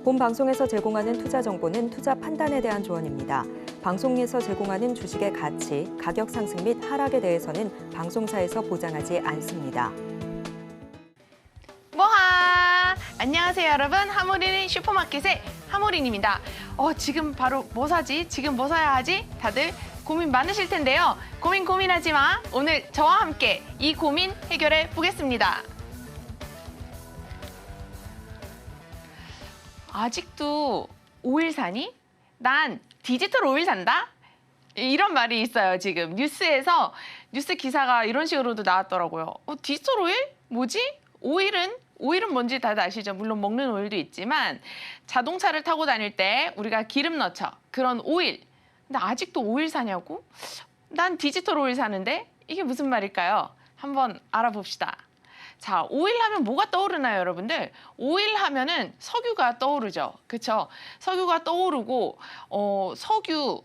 본 방송에서 제공하는 투자 정보는 투자 판단에 대한 조언입니다. 방송에서 제공하는 주식의 가치, 가격 상승 및 하락에 대해서는 방송사에서 보장하지 않습니다. 뭐하! 안녕하세요 여러분, 하모리는 슈퍼마켓의 하모린입니다. 지금 바로 뭐 사지? 지금 뭐 사야 하지? 다들 고민 많으실 텐데요. 고민하지 마. 오늘 저와 함께 이 고민 해결해 보겠습니다. 아직도 오일 사니? 난 디지털 오일 산다? 이런 말이 있어요. 지금 뉴스에서 뉴스 기사가 이런 식으로도 나왔더라고요. 디지털 오일? 뭐지? 오일은 뭔지 다들 아시죠? 물론 먹는 오일도 있지만 자동차를 타고 다닐 때 우리가 기름 넣죠. 그런 오일. 근데 아직도 오일 사냐고? 난 디지털 오일 사는데 이게 무슨 말일까요? 한번 알아봅시다. 자, 오일 하면 뭐가 떠오르나요, 여러분들? 오일 하면은 석유가 떠오르죠. 그렇죠? 석유가 떠오르고 석유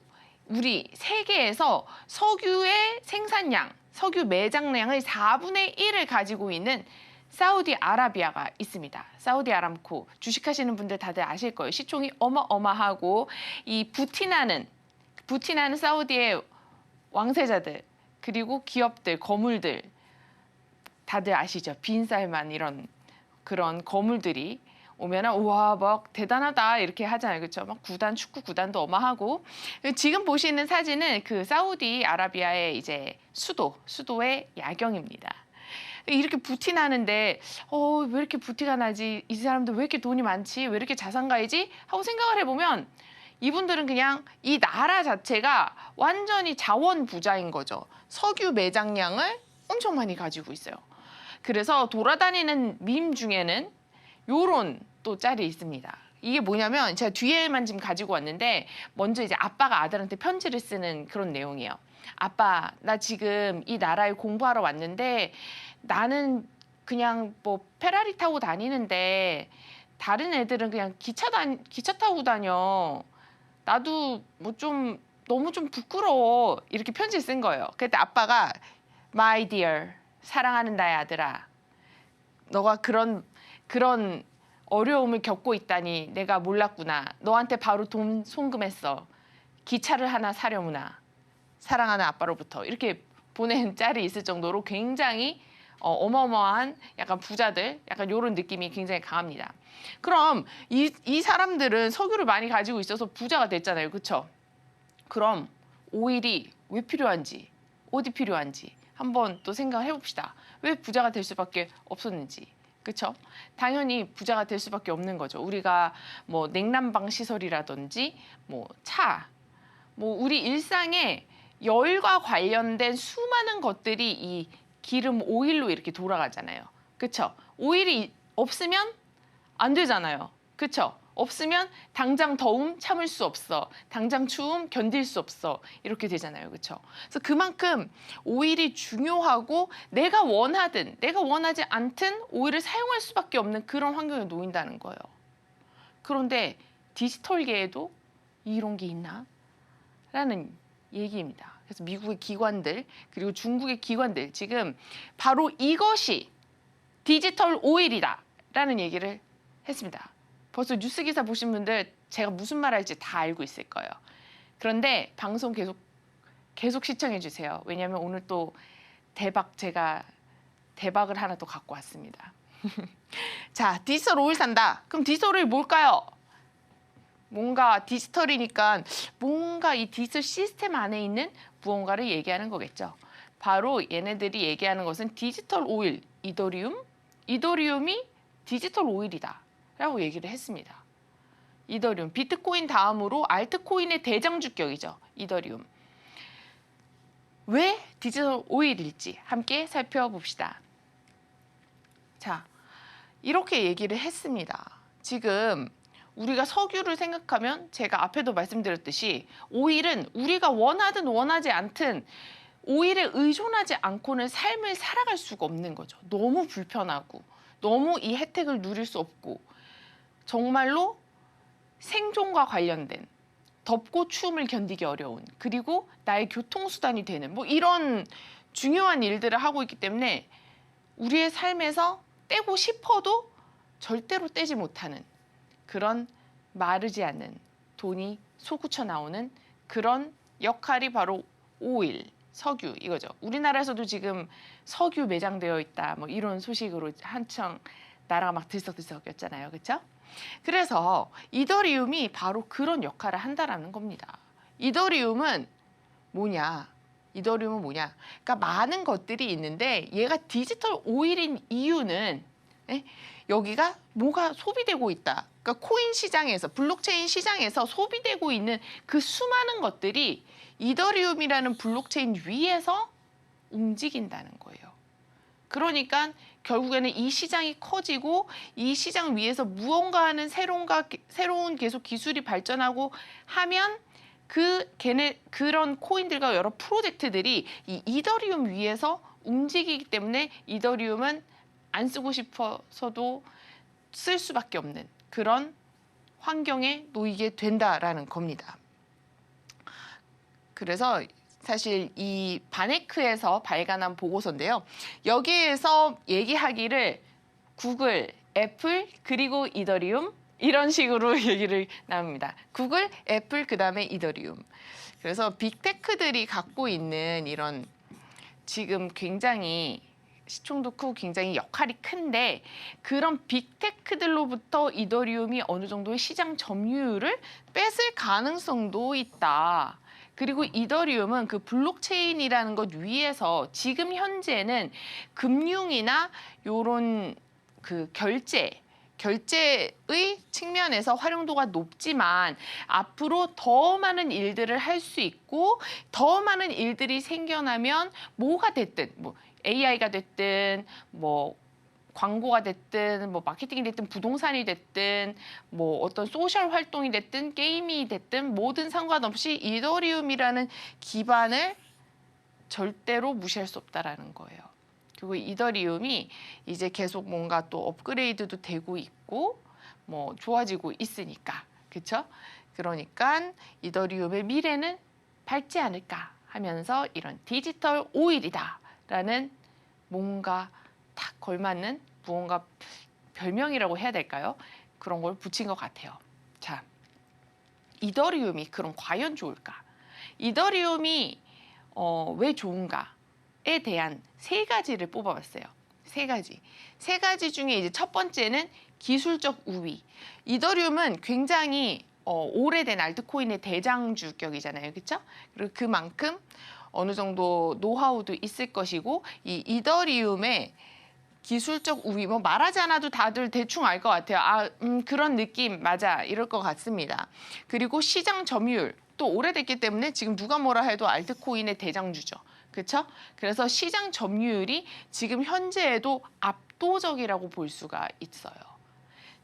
우리 세계에서 석유의 생산량, 석유 매장량의 4분의 1을 가지고 있는 사우디아라비아가 있습니다. 사우디 아람코 주식하시는 분들 다들 아실 거예요. 시총이 어마어마하고 이 부티나는 사우디의 왕세자들 그리고 기업들, 거물들 다들 아시죠? 빈살만 이런 그런 거물들이 오면은 우와 막 대단하다 이렇게 하잖아요. 그렇죠? 막 축구 구단도 어마하고 지금 보시는 사진은 그 사우디아라비아의 이제 수도의 야경입니다. 이렇게 부티 나는데 왜 이렇게 부티가 나지? 이 사람들 왜 이렇게 돈이 많지? 왜 이렇게 자산가이지? 하고 생각을 해보면 이분들은 그냥 이 나라 자체가 완전히 자원 부자인 거죠. 석유 매장량을 엄청 많이 가지고 있어요. 그래서 돌아다니는 밈 중에는 요런 또 짤이 있습니다. 이게 뭐냐면 제가 뒤에만 지금 가지고 왔는데 먼저 이제 아빠가 아들한테 편지를 쓰는 그런 내용이에요. 아빠, 나 지금 이 나라에 공부하러 왔는데 나는 그냥 뭐 페라리 타고 다니는데 다른 애들은 그냥 기차 타고 다녀. 나도 뭐 좀 너무 좀 부끄러워. 이렇게 편지를 쓴 거예요. 그때 아빠가 My dear, 사랑하는 나의 아들아. 너가 그런 어려움을 겪고 있다니 내가 몰랐구나. 너한테 바로 돈 송금했어. 기차를 하나 사려무나. 사랑하는 아빠로부터. 이렇게 보낸 짤이 있을 정도로 굉장히 어마어마한 약간 부자들, 약간 이런 느낌이 굉장히 강합니다. 그럼 이 사람들은 석유를 많이 가지고 있어서 부자가 됐잖아요. 그렇죠? 그럼 오일이 왜 필요한지, 어디 필요한지 한번 또 생각을 해봅시다. 왜 부자가 될 수밖에 없었는지. 그렇죠? 당연히 부자가 될 수밖에 없는 거죠. 우리가 뭐 냉난방 시설이라든지 뭐 차, 뭐 우리 일상에 열과 관련된 수많은 것들이 이 기름 오일로 이렇게 돌아가잖아요. 그렇죠? 오일이 없으면 안 되잖아요. 그렇죠? 없으면 당장 더움 참을 수 없어. 당장 추움 견딜 수 없어. 이렇게 되잖아요. 그렇죠? 그래서 그만큼 오일이 중요하고 내가 원하든 내가 원하지 않든 오일을 사용할 수밖에 없는 그런 환경에 놓인다는 거예요. 그런데 디지털계에도 이런 게 있나? 라는 얘기입니다. 그래서 미국의 기관들 그리고 중국의 기관들 지금 바로 이것이 디지털 오일이다 라는 얘기를 했습니다. 벌써 뉴스 기사 보신 분들 제가 무슨 말 할지 다 알고 있을 거예요. 그런데 방송 계속 시청해 주세요. 왜냐하면 오늘 또 제가 대박을 하나 또 갖고 왔습니다. 자, 디지털 오일 산다. 그럼 디지털 오일 뭘까요? 뭔가 디지털이니까 뭔가 이 디지털 시스템 안에 있는 무언가를 얘기하는 거겠죠. 바로 얘네들이 얘기하는 것은 디지털 오일, 이더리움이 디지털 오일이다 라고 얘기를 했습니다. 이더리움, 비트코인 다음으로 알트코인의 대장주격이죠. 이더리움. 왜 디지털 오일일지 함께 살펴봅시다. 자, 이렇게 얘기를 했습니다. 지금 우리가 석유를 생각하면 제가 앞에도 말씀드렸듯이 오일은 우리가 원하든 원하지 않든 오일에 의존하지 않고는 삶을 살아갈 수가 없는 거죠. 너무 불편하고 너무 이 혜택을 누릴 수 없고 정말로 생존과 관련된 덥고 추움을 견디기 어려운 그리고 나의 교통수단이 되는 뭐 이런 중요한 일들을 하고 있기 때문에 우리의 삶에서 떼고 싶어도 절대로 떼지 못하는 그런 마르지 않는 돈이 솟구쳐 나오는 그런 역할이 바로 오일, 석유 이거죠. 우리나라에서도 지금 석유 매장되어 있다 뭐 이런 소식으로 한창 나라가 막 들썩들썩였잖아요. 그렇죠? 그래서 이더리움이 바로 그런 역할을 한다라는 겁니다. 이더리움은 뭐냐? 이더리움은 뭐냐? 그러니까 많은 것들이 있는데 얘가 디지털 오일인 이유는 여기가 뭐가 소비되고 있다. 그러니까 코인 시장에서 블록체인 시장에서 소비되고 있는 그 수많은 것들이 이더리움이라는 블록체인 위에서 움직인다는 거예요. 그러니까 결국에는 이 시장이 커지고 이 시장 위에서 무언가 하는 새로운 계속 기술이 발전하고 하면 그런 코인들과 여러 프로젝트들이 이 이더리움 위에서 움직이기 때문에 이더리움은 안 쓰고 싶어서도 쓸 수밖에 없는 그런 환경에 놓이게 된다라는 겁니다. 그래서 사실 이 바네크에서 발간한 보고서인데요. 여기에서 얘기하기를 구글, 애플, 그리고 이더리움 이런 식으로 얘기를 나눕니다. 구글, 애플, 그다음에 이더리움. 그래서 빅테크들이 갖고 있는 이런 지금 굉장히 시총도 크고 굉장히 역할이 큰데 그런 빅테크들로부터 이더리움이 어느 정도의 시장 점유율을 뺏을 가능성도 있다. 그리고 이더리움은 그 블록체인이라는 것 위에서 지금 현재는 금융이나 요런 그 결제의 측면에서 활용도가 높지만 앞으로 더 많은 일들을 할 수 있고 더 많은 일들이 생겨나면 뭐가 됐든 뭐 AI가 됐든 뭐 광고가 됐든 뭐 마케팅이 됐든 부동산이 됐든 뭐 어떤 소셜 활동이 됐든 게임이 됐든 뭐든 상관없이 이더리움이라는 기반을 절대로 무시할 수 없다라는 거예요. 그리고 이더리움이 이제 계속 뭔가 또 업그레이드도 되고 있고 뭐 좋아지고 있으니까 그렇죠? 그러니까 이더리움의 미래는 밝지 않을까 하면서 이런 디지털 오일이다라는 뭔가 딱 걸맞는 무언가 별명이라고 해야 될까요? 그런 걸 붙인 것 같아요. 자, 이더리움이 그럼 과연 좋을까? 이더리움이 왜 좋은가에 대한 세 가지를 뽑아봤어요. 세 가지 중에 이제 첫 번째는 기술적 우위. 이더리움은 굉장히 오래된 알트코인의 대장주격이잖아요. 그렇죠? 그리고 그만큼 어느 정도 노하우도 있을 것이고 이 이더리움의 기술적 우위 뭐 말하지 않아도 다들 대충 알 것 같아요. 그런 느낌 맞아 이럴 것 같습니다. 그리고 시장 점유율 또 오래됐기 때문에 지금 누가 뭐라 해도 알트코인의 대장주죠. 그렇죠? 그래서 시장 점유율이 지금 현재에도 압도적이라고 볼 수가 있어요.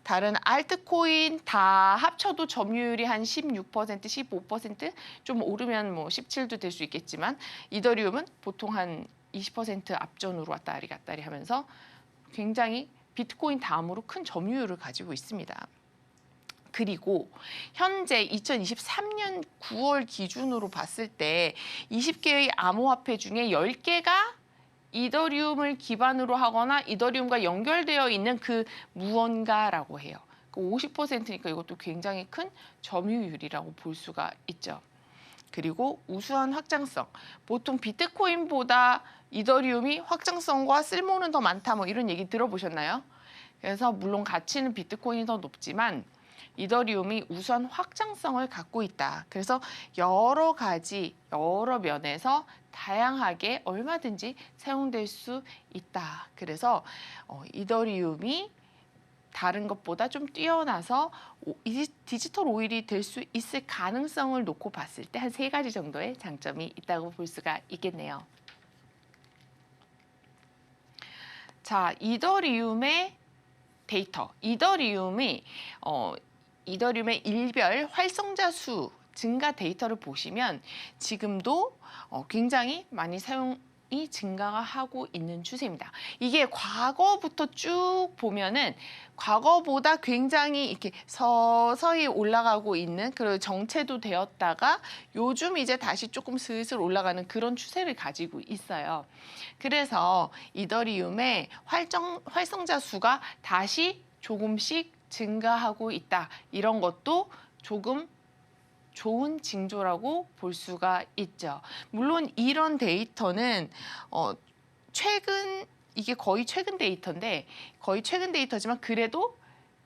다른 알트코인 다 합쳐도 점유율이 한 16%, 15%, 좀 오르면 뭐 17도 될 수 있겠지만 이더리움은 보통 한 20% 앞전으로 왔다리 갔다리 하면서 굉장히 비트코인 다음으로 큰 점유율을 가지고 있습니다. 그리고 현재 2023년 9월 기준으로 봤을 때 20개의 암호화폐 중에 10개가 이더리움을 기반으로 하거나 이더리움과 연결되어 있는 그 무언가라고 해요. 50%니까 이것도 굉장히 큰 점유율이라고 볼 수가 있죠. 그리고 우수한 확장성. 보통 비트코인보다 이더리움이 확장성과 쓸모는 더 많다 뭐 이런 얘기 들어보셨나요? 그래서 물론 가치는 비트코인이 더 높지만 이더리움이 우수한 확장성을 갖고 있다. 그래서 여러 가지, 여러 면에서 다양하게 얼마든지 사용될 수 있다. 그래서 이더리움이 다른 것보다 좀 뛰어나서 디지털 오일이 될 수 있을 가능성을 놓고 봤을 때 한 세 가지 정도의 장점이 있다고 볼 수가 있겠네요. 자, 이더리움의 데이터. 이더리움의 일별 활성자 수 증가 데이터를 보시면 지금도 굉장히 많이 사용이 증가가 하고 있는 추세입니다. 이게 과거부터 쭉 보면은 과거보다 굉장히 이렇게 서서히 올라가고 있는 그리고 정체도 되었다가 요즘 이제 다시 조금 슬슬 올라가는 그런 추세를 가지고 있어요. 그래서 이더리움의 활성자 수가 다시 조금씩 증가하고 있다. 이런 것도 조금 좋은 징조라고 볼 수가 있죠. 물론 이런 데이터는 이게 거의 최근 데이터인데 거의 최근 데이터지만 그래도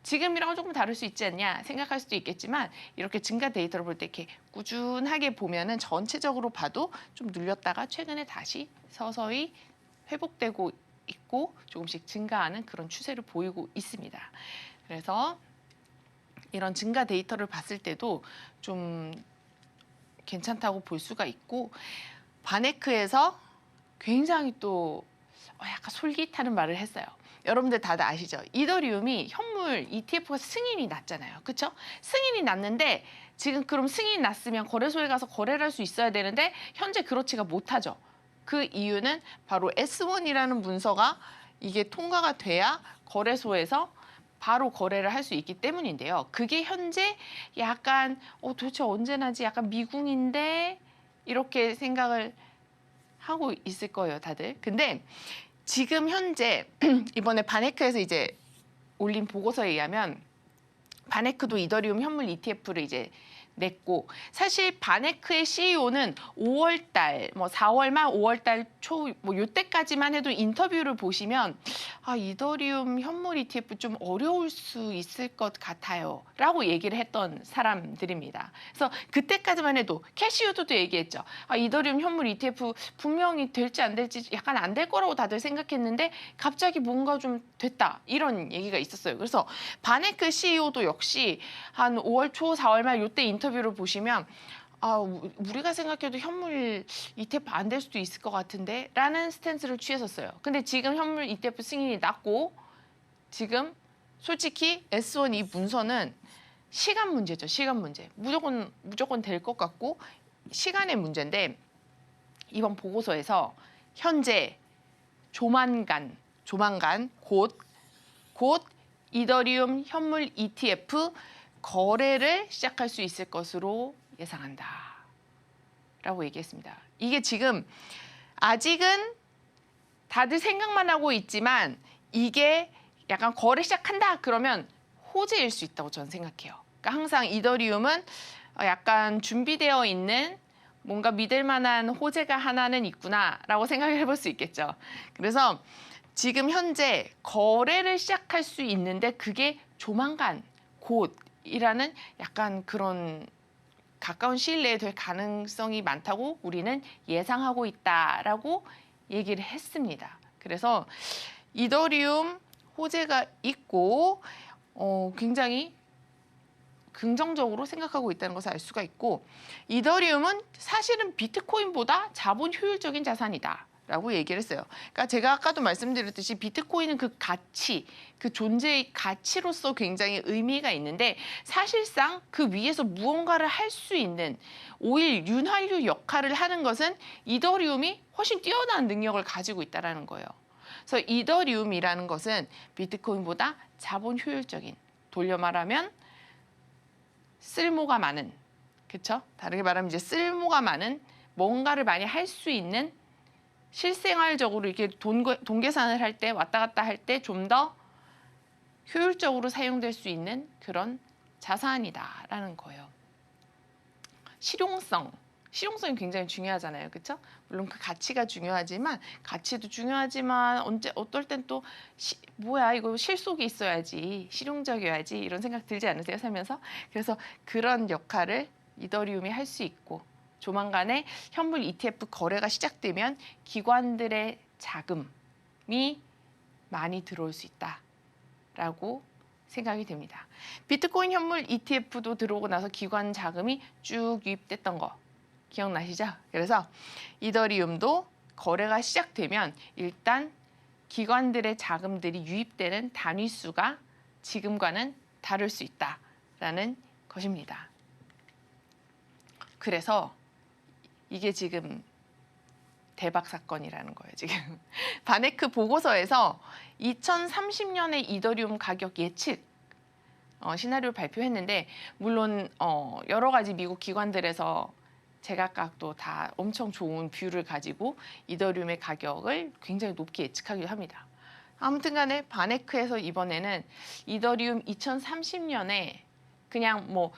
지금이랑은 조금 다를 수 있지 않냐 생각할 수도 있겠지만 이렇게 증가 데이터를 볼 때 이렇게 꾸준하게 보면은 전체적으로 봐도 좀 눌렸다가 최근에 다시 서서히 회복되고 있고 조금씩 증가하는 그런 추세를 보이고 있습니다. 그래서 이런 증가 데이터를 봤을 때도 좀 괜찮다고 볼 수가 있고 바네크에서 굉장히 또 약간 솔깃하는 말을 했어요. 여러분들 다들 아시죠? 이더리움이 현물 ETF가 승인이 났잖아요. 그렇죠? 승인이 났는데 지금 그럼 승인이 났으면 거래소에 가서 거래를 할 수 있어야 되는데 현재 그렇지가 못하죠. 그 이유는 바로 S1이라는 문서가 이게 통과가 돼야 거래소에서 바로 거래를 할 수 있기 때문인데요. 그게 현재 약간 도대체 언제 나지? 약간 미궁인데 이렇게 생각을 하고 있을 거예요, 다들. 근데 지금 현재 이번에 바네크에서 이제 올린 보고서에 의하면 바네크도 이더리움 현물 ETF를 이제 냈고 사실 바네크의 CEO는 5월달, 4월 말 5월달 초 요때까지만 해도 인터뷰를 보시면 이더리움 현물 ETF 좀 어려울 수 있을 것 같아요라고 얘기를 했던 사람들입니다. 그래서 그때까지만 해도 캐시우드도 얘기했죠. 이더리움 현물 ETF 분명히 될지 안 될지 약간 안 될 거라고 다들 생각했는데 갑자기 뭔가 좀 됐다 이런 얘기가 있었어요. 그래서 바네크 CEO도 역시 한 5월 초, 4월 말 요때 인터뷰를 보시면 우리가 생각해도 현물 ETF 안 될 수도 있을 것 같은데 라는 스탠스를 취했었어요. 근데 지금 현물 ETF 승인이 났고 지금 솔직히 S1 이 문서는 시간 문제죠. 시간 문제. 무조건 될 것 같고 시간의 문제인데 이번 보고서에서 현재 조만간 곧 이더리움 현물 ETF 거래를 시작할 수 있을 것으로 예상한다 라고 얘기했습니다. 이게 지금 아직은 다들 생각만 하고 있지만 이게 약간 거래 시작한다 그러면 호재일 수 있다고 저는 생각해요. 그러니까 항상 이더리움은 약간 준비되어 있는 뭔가 믿을 만한 호재가 하나는 있구나라고 생각을 해볼 수 있겠죠. 그래서 지금 현재 거래를 시작할 수 있는데 그게 조만간 곧이라는 약간 그런 가까운 시일 내에 될 가능성이 많다고 우리는 예상하고 있다라고 얘기를 했습니다. 그래서 이더리움 호재가 있고 굉장히 긍정적으로 생각하고 있다는 것을 알 수가 있고 이더리움은 사실은 비트코인보다 자본 효율적인 자산이다. 라고 얘기를 했어요. 그러니까 제가 아까도 말씀드렸듯이 비트코인은 그 가치, 그 존재의 가치로서 굉장히 의미가 있는데 사실상 그 위에서 무언가를 할 수 있는 오일 윤활유 역할을 하는 것은 이더리움이 훨씬 뛰어난 능력을 가지고 있다는 거예요. 그래서 이더리움이라는 것은 비트코인보다 자본 효율적인, 돌려 말하면 쓸모가 많은, 그렇죠? 다르게 말하면 이제 쓸모가 많은 뭔가를 많이 할 수 있는 실생활적으로 이렇게 돈 계산을 할 때 왔다 갔다 할 때 좀 더 효율적으로 사용될 수 있는 그런 자산이다라는 거예요. 실용성이 굉장히 중요하잖아요, 그렇죠? 물론 그 가치가 중요하지만 가치도 중요하지만 어떨 땐 또 뭐야 이거 실속이 있어야지 실용적이어야지 이런 생각 들지 않으세요, 살면서? 그래서 그런 역할을 이더리움이 할 수 있고. 조만간에 현물 ETF 거래가 시작되면 기관들의 자금이 많이 들어올 수 있다라고 생각이 됩니다. 비트코인 현물 ETF도 들어오고 나서 기관 자금이 쭉 유입됐던 거 기억나시죠? 그래서 이더리움도 거래가 시작되면 일단 기관들의 자금들이 유입되는 단위 수가 지금과는 다를 수 있다라는 것입니다. 그래서 이게 지금 대박 사건이라는 거예요, 지금. 바네크 보고서에서 2030년의 이더리움 가격 예측 시나리오를 발표했는데 물론 여러 가지 미국 기관들에서 제각각도 다 엄청 좋은 뷰를 가지고 이더리움의 가격을 굉장히 높게 예측하기도 합니다. 아무튼간에 바네크에서 이번에는 이더리움 2030년에 그냥 뭐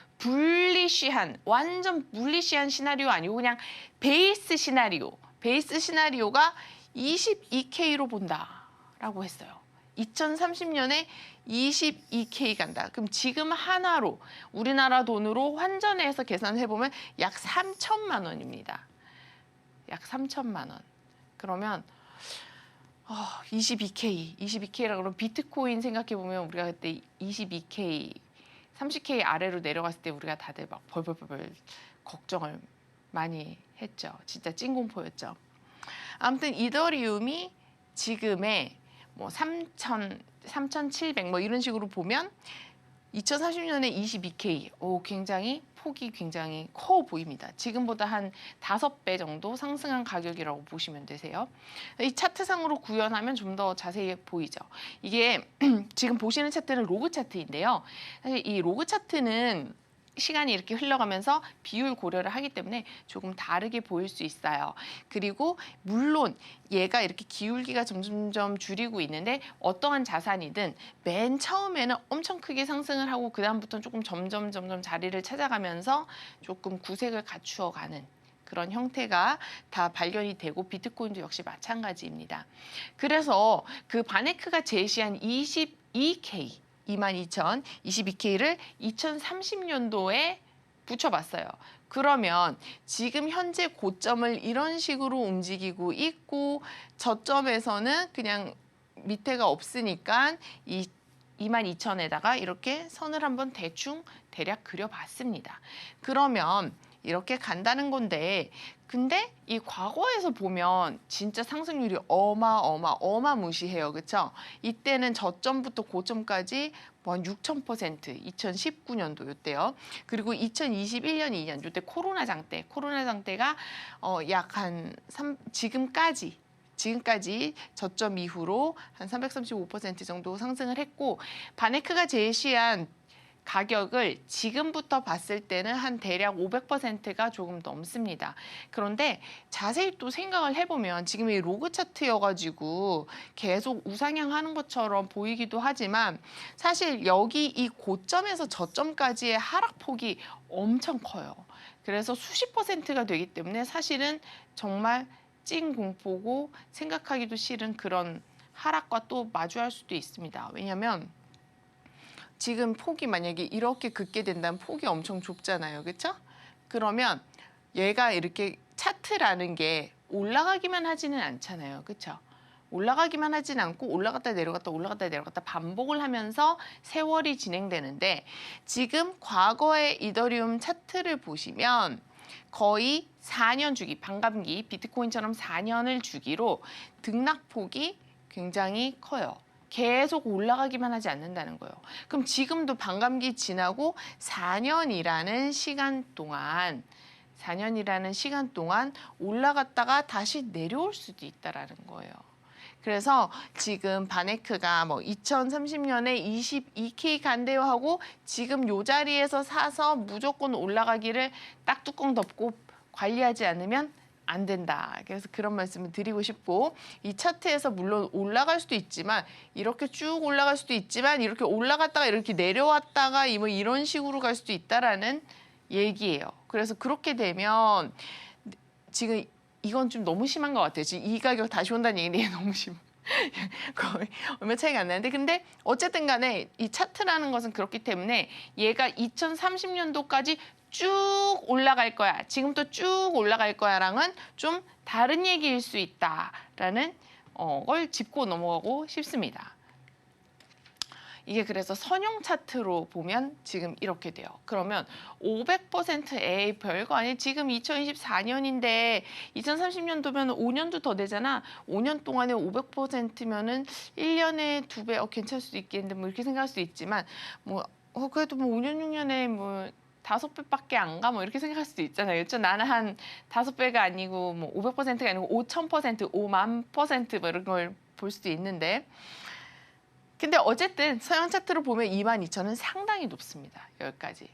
완전 불리시한 시나리오 아니고 그냥 베이스 시나리오가 22K로 본다라고 했어요. 2030년에 22K 간다. 그럼 지금 한화로 우리나라 돈으로 환전해서 계산해보면 약 3천만 원입니다. 약 3천만 원. 그러면 22K라 그러면 비트코인 생각해보면 우리가 그때 22K, 30K 아래로 내려갔을 때 우리가 다들 막 벌벌벌 걱정을 많이 했죠. 진짜 찐공포였죠. 아무튼 이더리움이 지금의 뭐 3,700 뭐 이런 식으로 보면 2030년에 22K, 폭이 굉장히 커 보입니다. 지금보다 한 5배 정도 상승한 가격이라고 보시면 되세요. 이 차트상으로 구현하면 좀 더 자세히 보이죠. 이게 지금 보시는 차트는 로그 차트인데요. 사실 이 로그 차트는 시간이 이렇게 흘러가면서 비율 고려를 하기 때문에 조금 다르게 보일 수 있어요. 그리고 물론 얘가 이렇게 기울기가 점점 줄이고 있는데 어떠한 자산이든 맨 처음에는 엄청 크게 상승을 하고 그다음부터는 조금 점점 자리를 찾아가면서 조금 구색을 갖추어가는 그런 형태가 다 발견이 되고 비트코인도 역시 마찬가지입니다. 그래서 그 바네크가 제시한 22K 22,022K를 2030년도에 붙여봤어요. 그러면 지금 현재 고점을 이런 식으로 움직이고 있고 저점에서는 그냥 밑에가 없으니까 이 22,000에다가 이렇게 선을 한번 대략 그려봤습니다. 그러면 이렇게 간다는 건데 근데 이 과거에서 보면 진짜 상승률이 어마무시해요. 그렇죠? 이때는 저점부터 고점까지 뭐 한 6,000%, 2019년도 이때요. 그리고 2021년 2년 이때 코로나장 때가 약 한 지금까지 저점 이후로 한 335% 정도 상승을 했고 바네크가 제시한 가격을 지금부터 봤을 때는 한 대략 500%가 조금 넘습니다. 그런데 자세히 또 생각을 해보면 지금 이 로그 차트여가지고 계속 우상향하는 것처럼 보이기도 하지만 사실 여기 이 고점에서 저점까지의 하락폭이 엄청 커요. 그래서 수십 %가 되기 때문에 사실은 정말 찐 공포고 생각하기도 싫은 그런 하락과 또 마주할 수도 있습니다. 왜냐하면 지금 폭이 만약에 이렇게 긋게 된다면 폭이 엄청 좁잖아요. 그렇죠? 그러면 얘가 이렇게 차트라는 게 올라가기만 하지는 않잖아요. 그렇죠? 올라가기만 하진 않고 올라갔다 내려갔다 반복을 하면서 세월이 진행되는데 지금 과거의 이더리움 차트를 보시면 거의 4년 주기, 반감기, 비트코인처럼 4년을 주기로 등락폭이 굉장히 커요. 계속 올라가기만 하지 않는다는 거예요. 그럼 지금도 반감기 지나고 4년이라는 시간 동안 올라갔다가 다시 내려올 수도 있다라는 거예요. 그래서 지금 바네크가 뭐 2030년에 22K 간대요 하고 지금 요 자리에서 사서 무조건 올라가기를 딱 뚜껑 덮고 관리하지 않으면 안 된다. 그래서 그런 말씀을 드리고 싶고 이 차트에서 물론 올라갈 수도 있지만 이렇게 쭉 올라갈 수도 있지만 이렇게 올라갔다가 이렇게 내려왔다가 뭐 이런 식으로 갈 수도 있다라는 얘기예요. 그래서 그렇게 되면 지금 이건 좀 너무 심한 것 같아요. 지금 이 가격 다시 온다는 얘기는 너무 심해. 거의 얼마 차이가 안 나는데 근데 어쨌든 간에 이 차트라는 것은 그렇기 때문에 얘가 2030년도까지 쭉 올라갈 거야. 지금부터 쭉 올라갈 거야랑은 좀 다른 얘기일 수 있다라는 걸 짚고 넘어가고 싶습니다. 이게 그래서 선형 차트로 보면 지금 이렇게 돼요. 그러면 500% 에이 별거 아니 지금 2024년인데 2030년도면 5년도 더 되잖아. 5년 동안에 500%면은 1년에 2배 괜찮을 수도 있겠는데 뭐 이렇게 생각할 수도 있지만 뭐 그래도 뭐 5년 6년에 뭐 5배밖에 안 가? 뭐 이렇게 생각할 수도 있잖아요. 그렇죠? 나는 한 5배가 아니고 뭐 500%가 아니고 5,000%, 5만% 뭐 이런 걸 볼 수도 있는데 근데 어쨌든 서양 차트로 보면 22,000은 상당히 높습니다. 여기까지.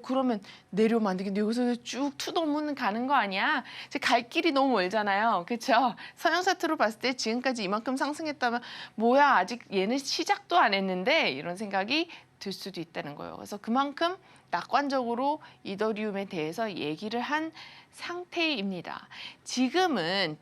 그러면 내려오면 안 되겠는데 여기서 쭉 투더문 가는 거 아니야? 이제 갈 길이 너무 멀잖아요. 그렇죠? 서양 차트로 봤을 때 지금까지 이만큼 상승했다면 뭐야 아직 얘는 시작도 안 했는데 이런 생각이 들 수도 있다는 거예요. 그래서 그만큼 낙관적으로 이더리움에 대해서 얘기를 한 상태입니다. 지금은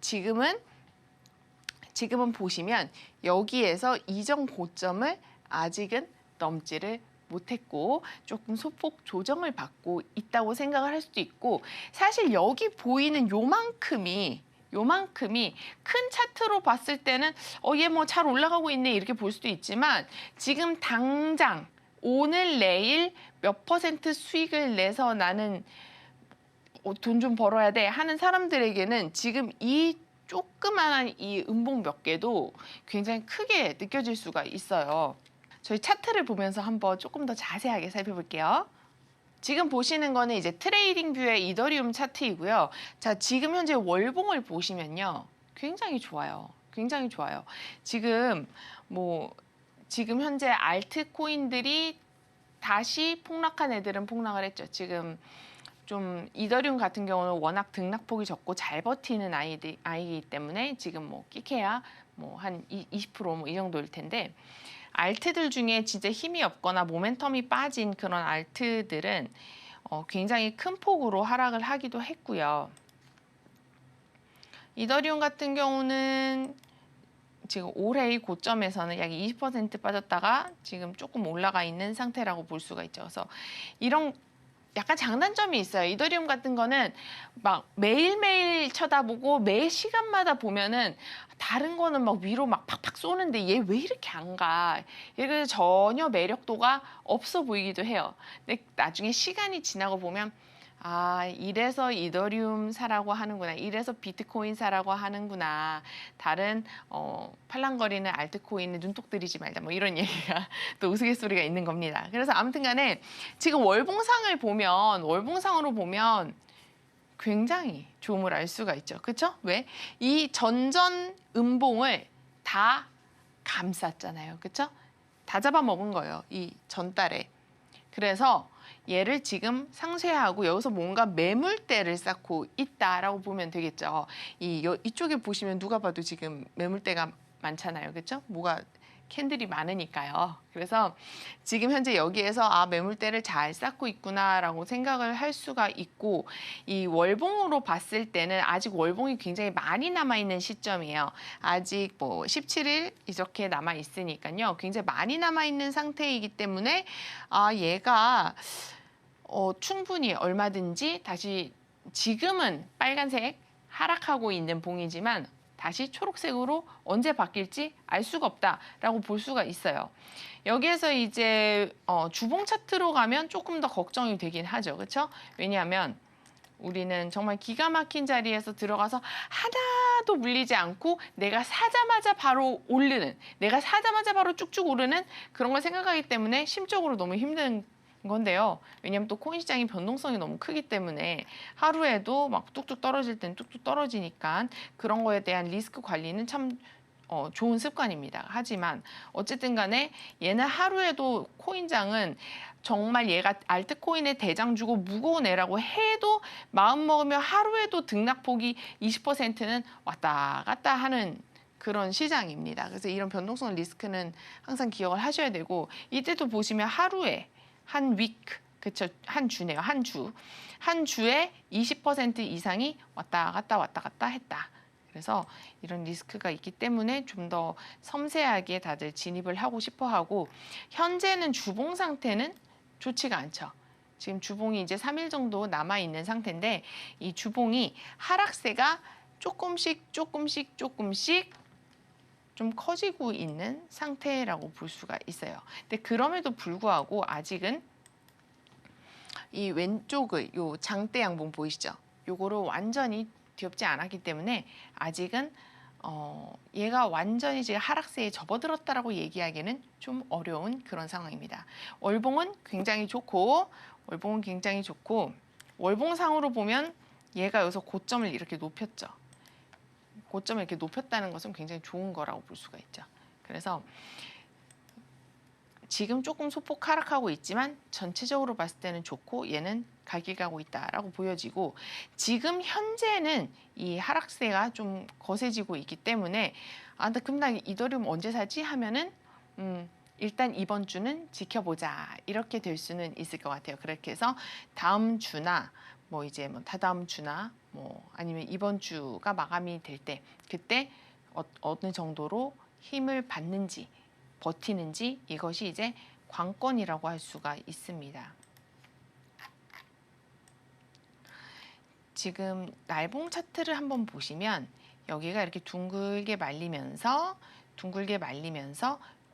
보시면 여기에서 이전 고점을 아직은 넘지를 못했고 조금 소폭 조정을 받고 있다고 생각을 할 수도 있고 사실 여기 보이는 요만큼이 큰 차트로 봤을 때는 얘 뭐 잘 올라가고 있네 이렇게 볼 수도 있지만 지금 당장 오늘 내일 몇 퍼센트 수익을 내서 나는 돈 좀 벌어야 돼 하는 사람들에게는 지금 이 조그마한 이 음봉 몇 개도 굉장히 크게 느껴질 수가 있어요. 저희 차트를 보면서 한번 조금 더 자세하게 살펴볼게요. 지금 보시는 거는 이제 트레이딩 뷰의 이더리움 차트이고요. 자, 지금 현재 월봉을 보시면요. 굉장히 좋아요. 굉장히 좋아요. 지금 현재 알트코인들이 다시 폭락한 애들은 폭락을 했죠. 지금 좀 이더리움 같은 경우는 워낙 등락폭이 적고 잘 버티는 아이이기 때문에 지금 끼케야 한 20% 이 정도일 텐데 알트들 중에 진짜 힘이 없거나 모멘텀이 빠진 그런 알트들은 굉장히 큰 폭으로 하락을 하기도 했고요. 이더리움 같은 경우는 지금 올해의 고점에서는 약 20% 빠졌다가 지금 조금 올라가 있는 상태라고 볼 수가 있죠. 그래서 이런 약간 장단점이 있어요. 이더리움 같은 거는 막 매일매일 쳐다보고 매 시간마다 보면은 다른 거는 막 위로 막 팍팍 쏘는데 얘 왜 이렇게 안 가? 얘가 전혀 매력도가 없어 보이기도 해요. 근데 나중에 시간이 지나고 보면 이래서 이더리움 사라고 하는구나. 이래서 비트코인 사라고 하는구나. 다른 팔랑거리는 알트코인에 눈독 들이지 말자. 이런 얘기가 또 우스갯소리가 있는 겁니다. 그래서 아무튼 간에 지금 월봉상으로 보면 굉장히 조음을 알 수가 있죠. 그렇죠? 왜? 이 전전 음봉을 다 감쌌잖아요. 그렇죠? 다 잡아먹은 거예요. 이 전달에. 그래서 얘를 지금 상쇄하고 여기서 뭔가 매물대를 쌓고 있다라고 보면 되겠죠. 이쪽에 보시면 누가 봐도 지금 매물대가 많잖아요. 그렇죠? 뭐가 캔들이 많으니까요. 그래서 지금 현재 여기에서 매물대를 잘 쌓고 있구나라고 생각을 할 수가 있고 이 월봉으로 봤을 때는 아직 월봉이 굉장히 많이 남아있는 시점이에요. 아직 17일 이렇게 남아있으니까요. 굉장히 많이 남아있는 상태이기 때문에 얘가 충분히 얼마든지 다시 지금은 빨간색 하락하고 있는 봉이지만 다시 초록색으로 언제 바뀔지 알 수가 없다라고 볼 수가 있어요. 여기에서 이제 주봉 차트로 가면 조금 더 걱정이 되긴 하죠. 그렇죠? 왜냐하면 우리는 정말 기가 막힌 자리에서 들어가서 하나도 물리지 않고 내가 사자마자 바로 오르는, 내가 사자마자 바로 쭉쭉 오르는 그런 걸 생각하기 때문에 심적으로 너무 힘든 건데요. 왜냐하면 또 코인 시장이 변동성이 너무 크기 때문에 하루에도 막 뚝뚝 떨어질 땐 뚝뚝 떨어지니까 그런 거에 대한 리스크 관리는 참 좋은 습관입니다. 하지만 어쨌든 간에 얘는 하루에도 코인장은 정말 얘가 알트코인의 대장 주고 무거운 애라고 해도 마음 먹으면 하루에도 등락폭이 20%는 왔다 갔다 하는 그런 시장입니다. 그래서 이런 변동성 리스크는 항상 기억을 하셔야 되고 이때도 보시면 하루에 한 위크, 그쵸? 한 주네요. 한 주에 20% 이상이 왔다 갔다 했다. 그래서 이런 리스크가 있기 때문에 좀 더 섬세하게 다들 진입을 하고 싶어 하고 현재는 주봉 상태는 좋지가 않죠. 지금 주봉이 이제 3일 정도 남아있는 상태인데 이 주봉이 하락세가 조금씩 좀 커지고 있는 상태라고 볼 수가 있어요. 근데 그럼에도 불구하고 아직은 이 왼쪽의 요 장대 양봉 보이시죠? 요거를 완전히 뒤엎지 않았기 때문에 아직은 얘가 완전히 지금 하락세에 접어들었다라고 얘기하기는 좀 어려운 그런 상황입니다. 월봉은 굉장히 좋고 월봉상으로 보면 얘가 여기서 고점을 이렇게 높였죠. 고점을 이렇게 높였다는 것은 굉장히 좋은 거라고 볼 수가 있죠. 그래서 지금 조금 소폭 하락하고 있지만 전체적으로 봤을 때는 좋고 얘는 갈 길 가고 있다라고 보여지고 지금 현재는 이 하락세가 좀 거세지고 있기 때문에 나 그럼 나 이더리움 언제 사지 하면은 일단 이번 주는 지켜보자 이렇게 될 수는 있을 것 같아요. 그렇게 해서 다음 주나 뭐 이제 뭐 다다음 주나 뭐 아니면 이번 주가 마감이 될 때 그때 어느 정도로 힘을 받는지 버티는지 이것이 이제 관건이라고 할 수가 있습니다. 지금 날봉 차트를 한번 보시면 여기가 이렇게 둥글게 말리면서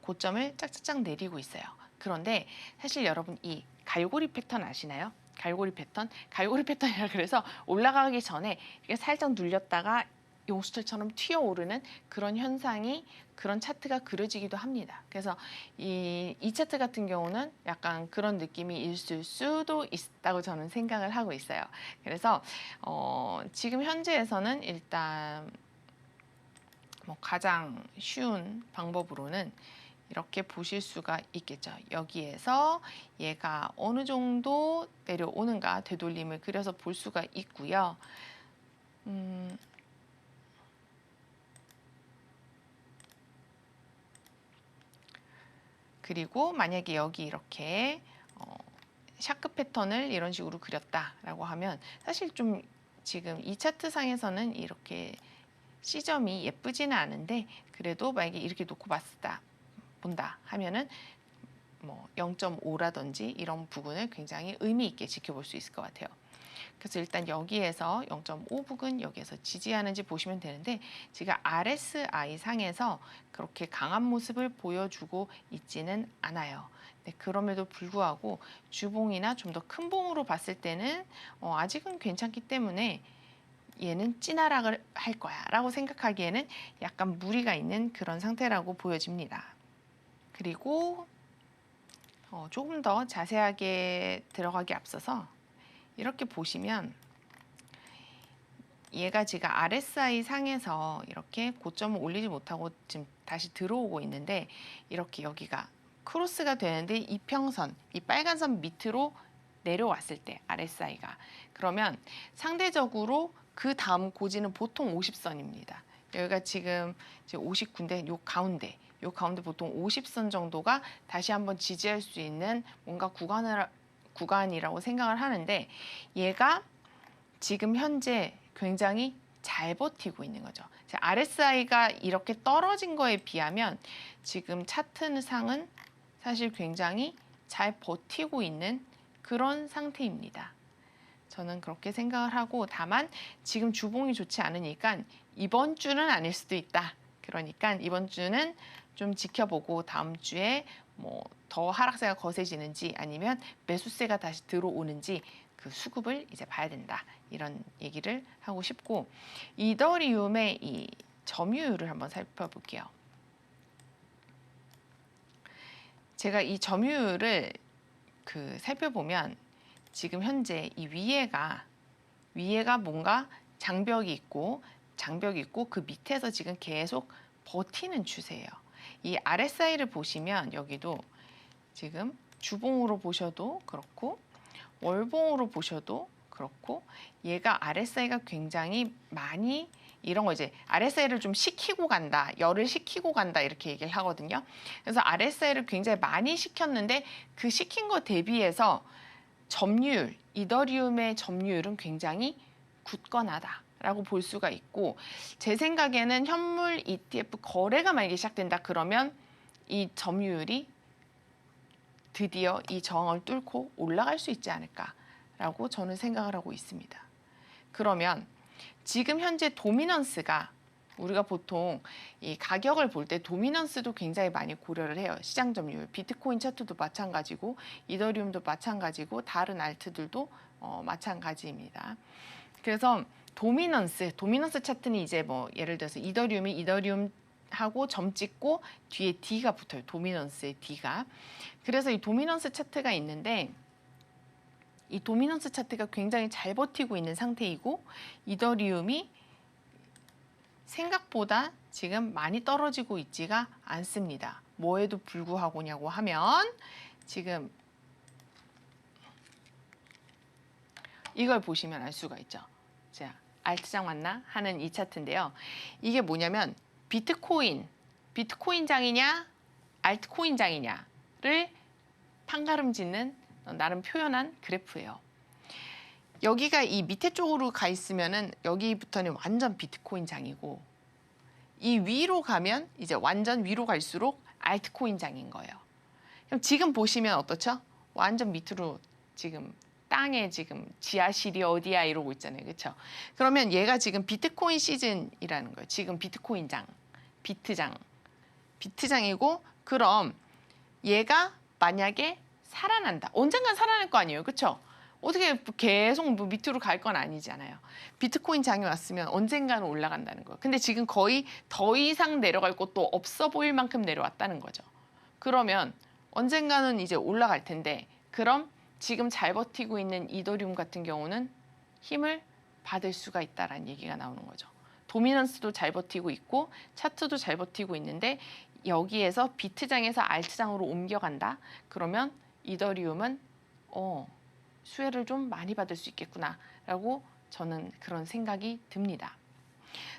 고점을 짝짝짝 내리고 있어요. 그런데 사실 여러분 이 갈고리 패턴 아시나요? 갈고리 패턴이라 그래서 올라가기 전에 이렇게 살짝 눌렸다가 용수철처럼 튀어오르는 그런 현상이 그런 차트가 그려지기도 합니다. 그래서 이 차트 같은 경우는 약간 그런 느낌이 있을 수도 있다고 저는 생각을 하고 있어요. 그래서 지금 현재에서는 일단 뭐 가장 쉬운 방법으로는 이렇게 보실 수가 있겠죠. 여기에서 얘가 어느 정도 내려오는가 되돌림을 그려서 볼 수가 있고요. 그리고 만약에 여기 이렇게 샤크 패턴을 이런 식으로 그렸다라고 하면 사실 좀 지금 이 차트 상에서는 이렇게 C점이 예쁘지는 않은데 그래도 만약에 이렇게 놓고 본다 하면은 뭐 0.5라든지 이런 부분을 굉장히 의미 있게 지켜볼 수 있을 것 같아요. 그래서 일단 여기에서 0.5 부근 여기에서 지지하는지 보시면 되는데 지금 RSI 상에서 그렇게 강한 모습을 보여주고 있지는 않아요. 네, 그럼에도 불구하고 주봉이나 좀 더 큰 봉으로 봤을 때는 아직은 괜찮기 때문에 얘는 찐하락을 할 거야 라고 생각하기에는 약간 무리가 있는 그런 상태라고 보여집니다. 그리고 조금 더 자세하게 들어가기 앞서서 이렇게 보시면 얘가 지금 RSI 상에서 이렇게 고점을 올리지 못하고 지금 다시 들어오고 있는데 이렇게 여기가 크로스가 되는데 이평선, 이 빨간 선 밑으로 내려왔을 때 RSI가 그러면 상대적으로 그 다음 고지는 보통 50선입니다. 여기가 지금 59인데 요 가운데 보통 50선 정도가 다시 한번 지지할 수 있는 뭔가 구간이라고 생각을 하는데 얘가 지금 현재 굉장히 잘 버티고 있는 거죠. RSI가 이렇게 떨어진 거에 비하면 지금 차트상은 사실 굉장히 잘 버티고 있는 그런 상태입니다. 저는 그렇게 생각을 하고 다만 지금 주봉이 좋지 않으니까 이번 주는 아닐 수도 있다. 그러니까 이번 주는 좀 지켜보고 다음 주에 뭐 더 하락세가 거세지는지 아니면 매수세가 다시 들어오는지 그 수급을 이제 봐야 된다. 이런 얘기를 하고 싶고 이더리움의 이 점유율을 한번 살펴볼게요. 제가 이 점유율을 살펴보면 지금 현재 이 위에가 뭔가 장벽이 있고 그 밑에서 지금 계속 버티는 추세예요. 이 RSI를 보시면 여기도 지금 주봉으로 보셔도 그렇고 월봉으로 보셔도 그렇고 얘가 RSI가 굉장히 많이 이런 거 이제 RSI를 좀 식히고 간다, 열을 식히고 간다 이렇게 얘기를 하거든요. 그래서 RSI를 굉장히 많이 식혔는데 그 식힌 거 대비해서 점유율, 이더리움의 점유율은 굉장히 굳건하다라고 볼 수가 있고 제 생각에는 현물 ETF 거래가 만약에 시작된다 그러면 이 점유율이 드디어 이 저항을 뚫고 올라갈 수 있지 않을까라고 저는 생각을 하고 있습니다. 그러면 지금 현재 도미넌스가 우리가 보통 이 가격을 볼 때 도미넌스도 굉장히 많이 고려를 해요. 시장 점유율, 비트코인 차트도 마찬가지고 이더리움도 마찬가지고 다른 알트들도 마찬가지입니다. 그래서 도미넌스 차트는 이제 뭐 예를 들어서 이더리움 하고 점 찍고 뒤에 D가 붙어요. 도미넌스의 D가. 그래서 이 도미넌스 차트가 있는데 이 도미넌스 차트가 굉장히 잘 버티고 있는 상태이고 이더리움이 생각보다 지금 많이 떨어지고 있지가 않습니다. 뭐에도 불구하고냐고 하면 지금 이걸 보시면 알 수가 있죠. 자, 알트장 맞나 하는 이 차트인데요. 이게 뭐냐면 비트코인장이냐 알트코인장이냐를 판가름 짓는 나름 표현한 그래프예요. 여기가 이 밑에 쪽으로 가 있으면은 여기부터는 완전 비트코인장이고 이 위로 가면 이제 완전 위로 갈수록 알트코인장인 거예요. 그럼 지금 보시면 어떻죠? 완전 밑으로 지금 땅에 지금 지하실이 어디야 이러고 있잖아요. 그렇죠? 그러면 얘가 지금 비트코인 시즌이라는 거예요. 지금 비트코인장, 비트장이고 그럼 얘가 만약에 살아난다. 언젠간 살아날 거 아니에요. 그렇죠? 어떻게 계속 뭐 밑으로 갈 건 아니잖아요. 비트코인 장이 왔으면 언젠가는 올라간다는 거예요. 근데 지금 거의 더 이상 내려갈 곳도 없어 보일 만큼 내려왔다는 거죠. 그러면 언젠가는 이제 올라갈 텐데 그럼 지금 잘 버티고 있는 이더리움 같은 경우는 힘을 받을 수가 있다라는 얘기가 나오는 거죠. 도미넌스도 잘 버티고 있고 차트도 잘 버티고 있는데 여기에서 비트장에서 알트장으로 옮겨간다. 그러면 이더리움은 수혜를 좀 많이 받을 수 있겠구나라고 저는 그런 생각이 듭니다.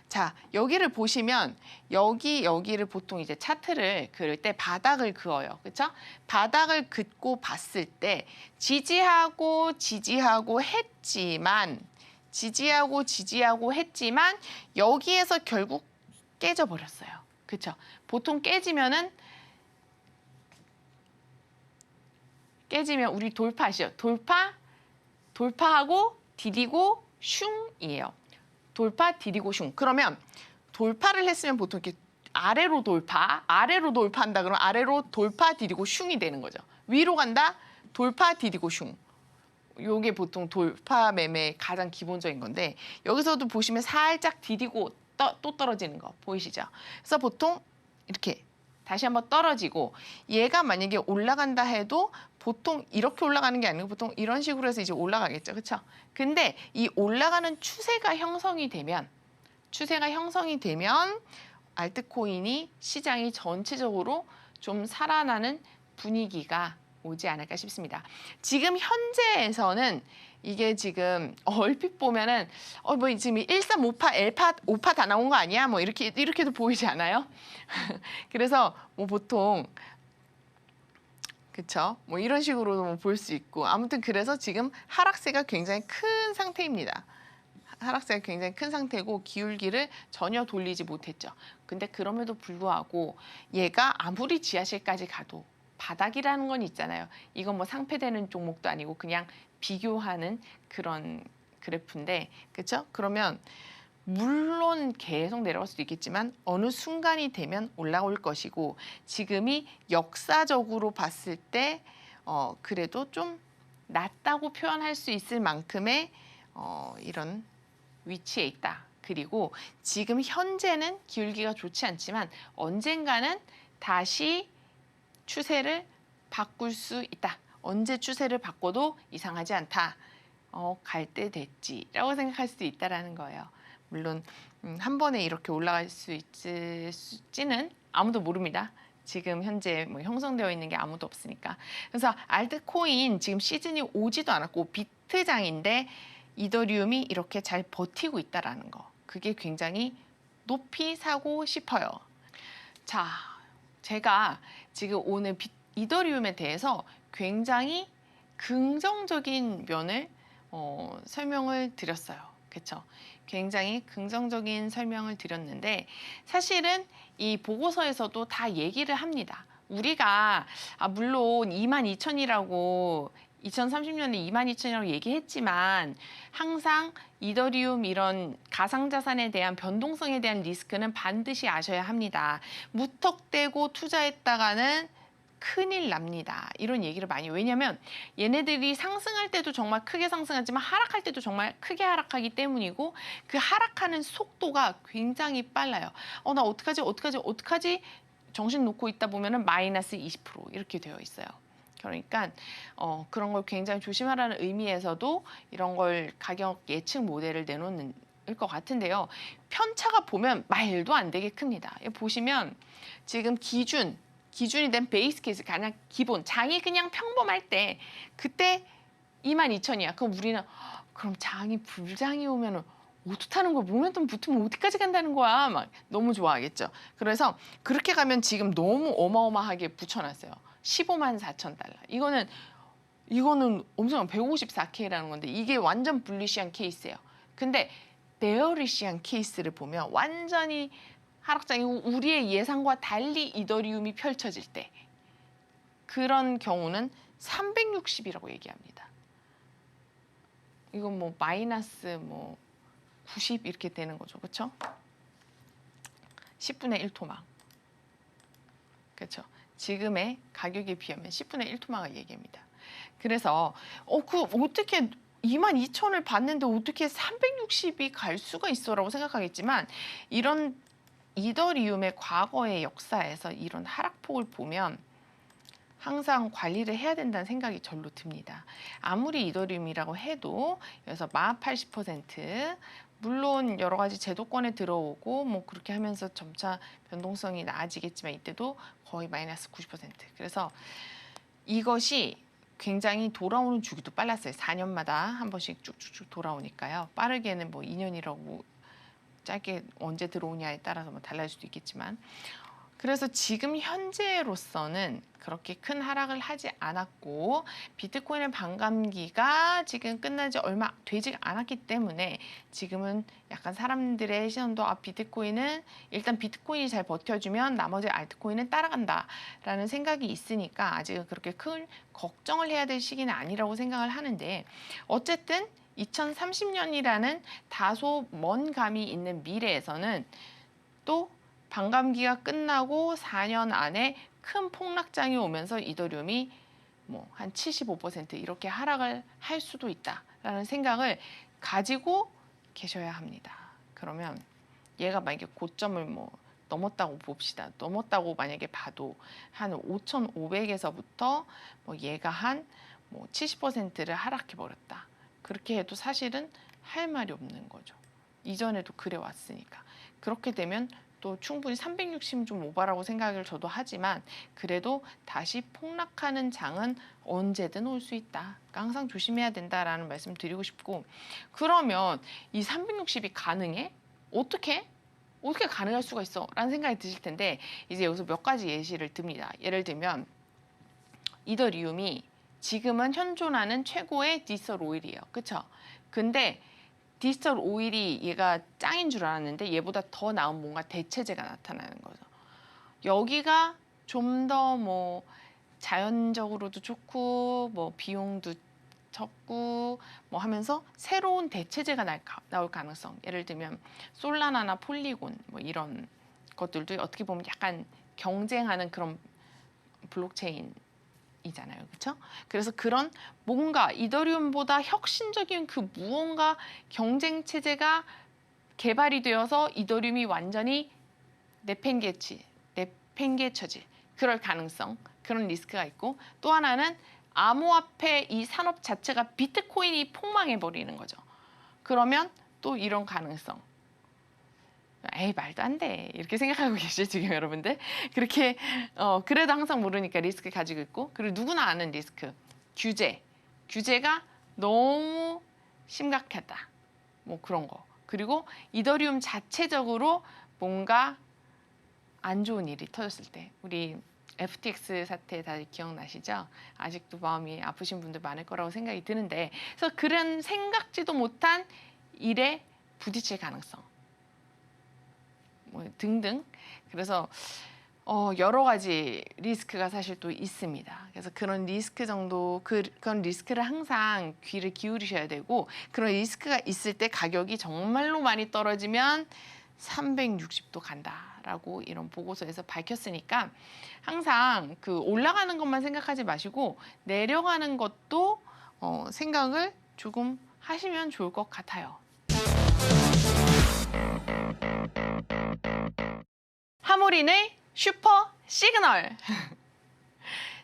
자, 여기를 보시면 여기를 보통 이제 차트를 그릴 때 바닥을 그어요. 그렇죠? 바닥을 긋고 봤을 때 지지하고 했지만 여기에서 결국 깨져 버렸어요. 그렇죠? 보통 깨지면 우리 돌파 아시죠? 돌파하고 디디고 슝이에요. 돌파, 디디고 슝. 그러면 돌파를 했으면 보통 이렇게 아래로 돌파한다 그러면 아래로 돌파, 디디고 슝이 되는 거죠. 위로 간다, 돌파, 디디고 슝. 요게 보통 돌파 매매의 가장 기본적인 건데 여기서도 보시면 살짝 디디고 또 떨어지는 거 보이시죠? 그래서 보통 이렇게 다시 한번 떨어지고 얘가 만약에 올라간다 해도 보통 이렇게 올라가는 게 아니고 보통 이런 식으로 해서 이제 올라가겠죠. 그렇죠? 근데 이 올라가는 추세가 형성이 되면 알트코인이 시장이 전체적으로 좀 살아나는 분위기가 오지 않을까 싶습니다. 지금 현재에서는 이게 지금 얼핏 보면은 뭐 지금 1358 엘파 5파 다 나온 거 아니야? 뭐 이렇게도 보이지 않아요? 그래서 뭐 보통 그쵸? 뭐 이런 식으로 볼 수 있고 아무튼 그래서 지금 하락세가 굉장히 큰 상태입니다. 하락세가 굉장히 큰 상태고 기울기를 전혀 돌리지 못했죠. 근데 그럼에도 불구하고 얘가 아무리 지하실까지 가도 바닥이라는 건 있잖아요. 이건 뭐 상패되는 종목도 아니고 그냥 비교하는 그런 그래프인데 그렇죠? 그러면 물론 계속 내려갈 수도 있겠지만 어느 순간이 되면 올라올 것이고 지금이 역사적으로 봤을 때 그래도 좀 낮다고 표현할 수 있을 만큼의 이런 위치에 있다. 그리고 지금 현재는 기울기가 좋지 않지만 언젠가는 다시 추세를 바꿀 수 있다. 언제 추세를 바꿔도 이상하지 않다. 갈 때 됐지라고 생각할 수도 있다라는 거예요. 물론 한 번에 이렇게 올라갈 수 있을지는 아무도 모릅니다. 지금 현재 뭐 형성되어 있는 게 아무도 없으니까. 그래서 알트코인 지금 시즌이 오지도 않았고 비트장인데 이더리움이 이렇게 잘 버티고 있다라는 거. 그게 굉장히 높이 사고 싶어요. 자, 제가 지금 오늘 이더리움에 대해서 굉장히 긍정적인 면을 설명을 드렸어요. 그렇죠? 굉장히 긍정적인 설명을 드렸는데 사실은 이 보고서에서도 다 얘기를 합니다. 우리가 물론 22,000이라고 2030년에 22,000이라고 얘기했지만 항상 이더리움 이런 가상자산에 대한 변동성에 대한 리스크는 반드시 아셔야 합니다. 무턱대고 투자했다가는 큰일 납니다. 이런 얘기를 많이 왜냐하면 얘네들이 상승할 때도 정말 크게 상승하지만 하락할 때도 정말 크게 하락하기 때문이고 그 하락하는 속도가 굉장히 빨라요. 나 어떡하지? 정신 놓고 있다 보면은 마이너스 20% 이렇게 되어 있어요. 그러니까 그런 걸 굉장히 조심하라는 의미에서도 이런 걸 가격 예측 모델을 내놓는 것 같은데요. 편차가 보면 말도 안 되게 큽니다. 보시면 지금 기준이 된 베이스 케이스, 가장 기본, 장이 그냥 평범할 때 그때 22,000이야. 그럼 우리는 그럼 장이 불장이 오면은 어떡하는 거야? 모멘텀 붙으면 어디까지 간다는 거야? 막 너무 좋아하겠죠. 그래서 그렇게 가면 지금 너무 어마어마하게 붙여놨어요. 154,000달러. 이거는 엄청 154K라는 건데 이게 완전 불리시한 케이스예요. 근데 베어리시한 케이스를 보면 완전히 하락장이고 우리의 예상과 달리 이더리움이 펼쳐질 때 그런 경우는 360이라고 얘기합니다. 이건 뭐 마이너스 뭐 90 이렇게 되는 거죠. 그렇죠? 10분의 1 토막. 그렇죠? 지금의 가격에 비하면 10분의 1 토막을 얘기합니다. 그래서 어떻게 22,000을 받는데 어떻게 360이 갈 수가 있어라고 생각하겠지만 이런 이더리움의 과거의 역사에서 이런 하락폭을 보면 항상 관리를 해야 된다는 생각이 절로 듭니다. 아무리 이더리움이라고 해도 여기서 80% 물론 여러 가지 제도권에 들어오고 뭐 그렇게 하면서 점차 변동성이 나아지겠지만 이때도 거의 마이너스 90%. 그래서 이것이 굉장히 돌아오는 주기도 빨랐어요. 4년마다 한 번씩 쭉쭉쭉 돌아오니까요. 빠르게는 뭐 2년이라고 짧게 언제 들어오냐에 따라서 뭐 달라질 수도 있겠지만 그래서 지금 현재로서는 그렇게 큰 하락을 하지 않았고 비트코인의 반감기가 지금 끝나지 얼마 되지 않았기 때문에 지금은 약간 사람들의 시선도 비트코인은 일단 비트코인이 잘 버텨주면 나머지 알트코인은 따라간다라는 생각이 있으니까 아직은 그렇게 큰 걱정을 해야 될 시기는 아니라고 생각을 하는데 어쨌든 2030년이라는 다소 먼 감이 있는 미래에서는 또 반감기가 끝나고 4년 안에 큰 폭락장이 오면서 이더리움이 뭐 한 75% 이렇게 하락을 할 수도 있다라는 생각을 가지고 계셔야 합니다. 그러면 얘가 만약에 고점을 뭐 넘었다고 봅시다. 넘었다고 만약에 봐도 한 5,500에서부터 뭐 얘가 한 뭐 70%를 하락해 버렸다. 그렇게 해도 사실은 할 말이 없는 거죠. 이전에도 그래 왔으니까. 그렇게 되면 또 충분히 360은 좀 오바라고 생각을 저도 하지만 그래도 다시 폭락하는 장은 언제든 올 수 있다. 그러니까 항상 조심해야 된다라는 말씀 드리고 싶고 그러면 이 360이 가능해? 어떻게 가능할 수가 있어? 라는 생각이 드실 텐데 이제 여기서 몇 가지 예시를 듭니다. 예를 들면 이더리움이 지금은 현존하는 최고의 디지털 오일이에요. 그렇죠? 근데 디지털 오일이 얘가 짱인 줄 알았는데 얘보다 더 나은 뭔가 대체제가 나타나는 거죠. 여기가 좀 더 뭐 자연적으로도 좋고 뭐 비용도 적고 뭐 하면서 새로운 대체제가 나올 가능성. 예를 들면 솔라나나 폴리곤 뭐 이런 것들도 어떻게 보면 약간 경쟁하는 그런 블록체인 이잖아요. 그렇죠? 그래서 그런 뭔가 이더리움보다 혁신적인 그 무언가 경쟁 체제가 개발이 되어서 이더리움이 완전히 내팽개쳐질 그럴 가능성, 그런 리스크가 있고 또 하나는 암호화폐 이 산업 자체가 비트코인이 폭망해 버리는 거죠. 그러면 또 이런 가능성. 에이 말도 안 돼 이렇게 생각하고 계시죠 지금 여러분들 그렇게 그래도 항상 모르니까 리스크 가지고 있고 그리고 누구나 아는 리스크 규제가 너무 심각하다 뭐 그런 거 그리고 이더리움 자체적으로 뭔가 안 좋은 일이 터졌을 때 우리 FTX 사태 다들 기억나시죠? 아직도 마음이 아프신 분들 많을 거라고 생각이 드는데 그래서 그런 생각지도 못한 일에 부딪힐 가능성 뭐 등등 그래서 여러 가지 리스크가 사실 또 있습니다. 그래서 그런 리스크 정도 그런 리스크를 항상 귀를 기울이셔야 되고 그런 리스크가 있을 때 가격이 정말로 많이 떨어지면 360도 간다라고 이런 보고서에서 밝혔으니까 항상 그 올라가는 것만 생각하지 마시고 내려가는 것도 생각을 조금 하시면 좋을 것 같아요. 하모린의 슈퍼 시그널.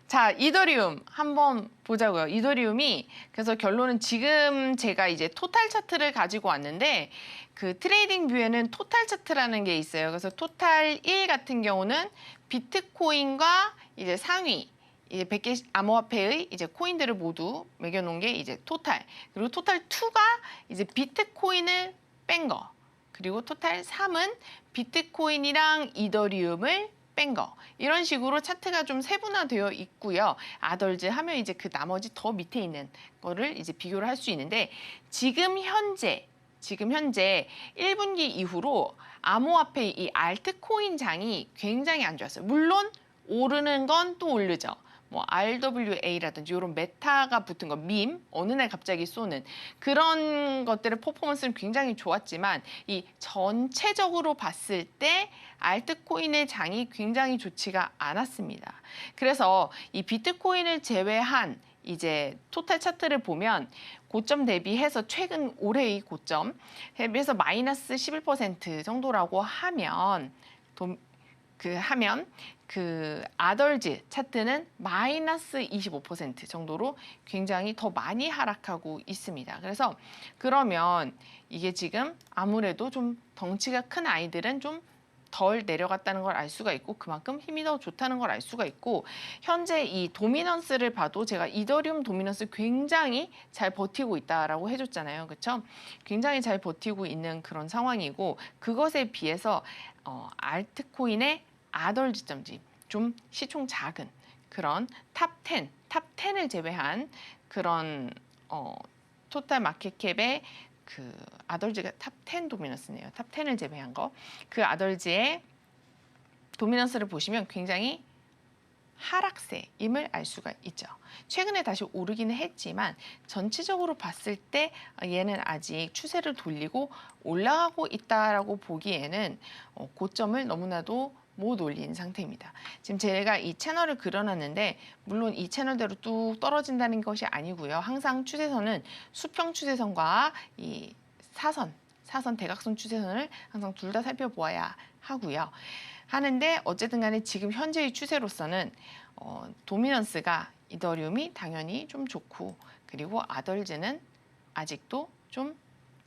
자, 이더리움 한번 보자고요. 이더리움이 그래서 결론은 지금 제가 이제 토탈 차트를 가지고 왔는데 그 트레이딩 뷰에는 토탈 차트라는 게 있어요. 그래서 토탈 1 같은 경우는 비트코인과 이제 상위 이제 100개 암호화폐의 이제 코인들을 모두 매겨놓은 게 이제 토탈. 그리고 토탈 2가 이제 비트코인을 뺀 거. 그리고 토탈 3은 비트코인이랑 이더리움을 뺀 거. 이런 식으로 차트가 좀 세분화되어 있고요. 아덜즈 하면 이제 그 나머지 더 밑에 있는 거를 이제 비교를 할 수 있는데 지금 현재 1분기 이후로 암호화폐 이 알트코인 장이 굉장히 안 좋았어요. 물론 오르는 건 또 오르죠. 뭐 RWA라든지 이런 메타가 붙은 거, 어느 날 갑자기 쏘는 그런 것들의 퍼포먼스는 굉장히 좋았지만 이 전체적으로 봤을 때 알트코인의 장이 굉장히 좋지가 않았습니다. 그래서 이 비트코인을 제외한 이제 토탈 차트를 보면 고점 대비해서 최근 올해의 고점 대비해서 마이너스 11% 정도라고 하면 그 아덜즈 차트는 마이너스 25% 정도로 굉장히 더 많이 하락하고 있습니다. 그래서 그러면 이게 지금 아무래도 좀 덩치가 큰 아이들은 좀 덜 내려갔다는 걸 알 수가 있고 그만큼 힘이 더 좋다는 걸 알 수가 있고 현재 이 도미넌스를 봐도 제가 이더리움 도미넌스 굉장히 잘 버티고 있다라고 해줬잖아요. 그렇죠? 굉장히 잘 버티고 있는 그런 상황이고 그것에 비해서 알트코인의 아덜즈점지 좀 시총 작은 그런 탑 10을 제외한 그런 토탈 마켓캡의 그 아덜즈가 탑 10 도미넌스네요. 탑 10을 제외한 거. 그 아덜즈의 도미넌스를 보시면 굉장히 하락세임을 알 수가 있죠. 최근에 다시 오르기는 했지만 전체적으로 봤을 때 얘는 아직 추세를 돌리고 올라가고 있다라고 보기에는 고점을 너무나도 못 올린 상태입니다. 지금 제가 이 채널을 그려놨는데 물론 이 채널대로 뚝 떨어진다는 것이 아니고요. 항상 추세선은 수평 추세선과 이 사선 대각선 추세선을 항상 둘 다 살펴보아야 하고요. 하는데 어쨌든 간에 지금 현재의 추세로서는 도미넌스가 이더리움이 당연히 좀 좋고 그리고 아덜즈는 아직도 좀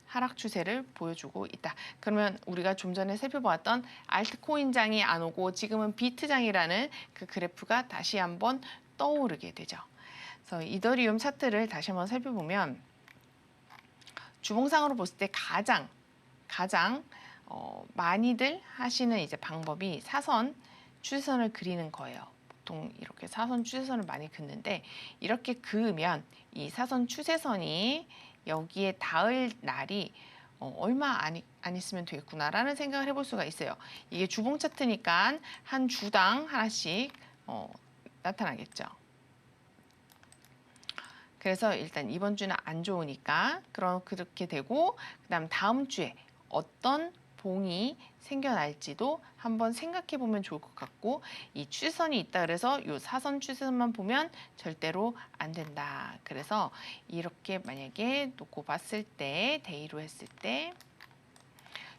하락 추세를 보여주고 있다. 그러면 우리가 좀 전에 살펴보았던 알트코인장이 안 오고 지금은 비트장이라는 그 그래프가 다시 한번 떠오르게 되죠. 그래서 이더리움 차트를 다시 한번 살펴보면 주봉상으로 봤을 때 가장 많이들 하시는 이제 방법이 사선 추세선을 그리는 거예요. 보통 이렇게 사선 추세선을 많이 긋는데 이렇게 그으면 이 사선 추세선이 여기에 닿을 날이 얼마 안 있으면 되겠구나라는 생각을 해볼 수가 있어요. 이게 주봉 차트니까 한 주당 하나씩 나타나겠죠. 그래서 일단 이번 주는 안 좋으니까 그렇게 되고 그다음 다음 주에 어떤 봉이 생겨날지도 한번 생각해 보면 좋을 것 같고 이 추세선이 있다 그래서 이 사선 추세선만 보면 절대로 안 된다. 그래서 이렇게 만약에 놓고 봤을 때 데이로 했을 때